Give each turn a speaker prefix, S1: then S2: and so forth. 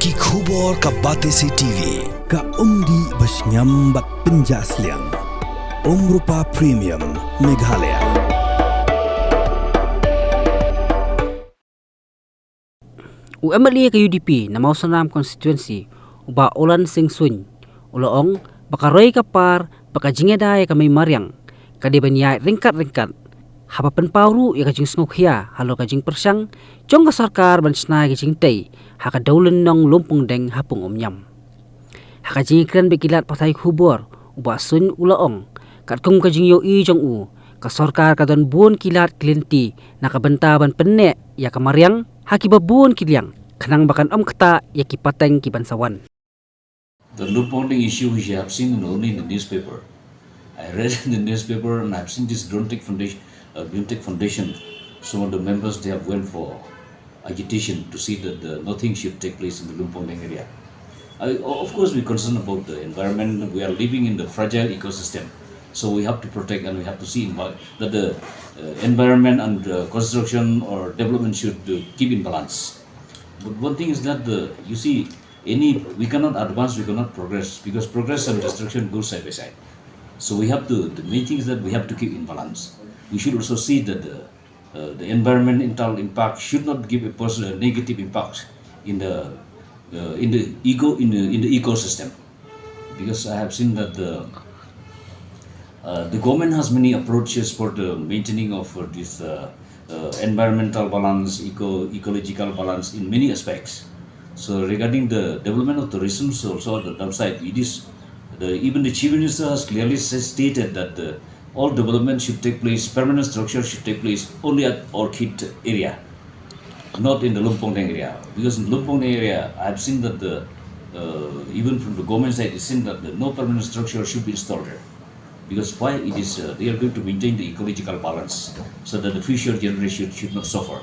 S1: Ki khubor ka Batesi TV
S2: ka umdi basnyam bak penjaslian Rupa Premium Meghalaya.
S3: UMLA ka UDP na mausanam constituency uba ulan sing Suiñ ulaong bakaroy kapar baka Jingtei ka may maryang kadibanya ringkat haba penpauru ya ka jing sngokya halo ka jing persang Jong ka sarkar bansna ka Jingtei haka daulen nong Lumpongdeng hapung umnyam haka jingkran bekilat patai khubor uba Suiñ ulaong kat kung ka jing yo i Jong u ka sarkar ka don buon kilat klinti nakabentaban penne ya ka maryang haki babun kiliang kanang bakan kata ya ki pateng ki bansawan.
S4: The Lumpongdeng issue which I have seen only in the newspaper. I read in the newspaper and I have seen this Jingtei Foundation. Some of the members they have went for agitation to see that nothing should take place in the Lumpongdeng area. Of course, we're concerned about the environment. We are living in the fragile ecosystem, so we have to protect and we have to see that the environment and construction or development should keep in balance. But one thing is that you see, we cannot advance, we cannot progress, because progress and destruction go side by side. So we have to, the main thing is that we have to keep in balance. We should also see that the environmental impact should not give a negative impact in the ecosystem, because I have seen that the government has many approaches for the maintaining of this environmental balance, ecological balance in many aspects. So regarding the development of tourism, so also the downside, it is even the Chief Minister has clearly stated that all development should take place, permanent structure should take place only at Orchid area, not in the Lumpongdeng area. Because in Lumpongdeng area, I have seen that even from the government side, it's seen that no permanent structure should be installed there. Because why? It is they are going to maintain the ecological balance so that the future generation should not suffer.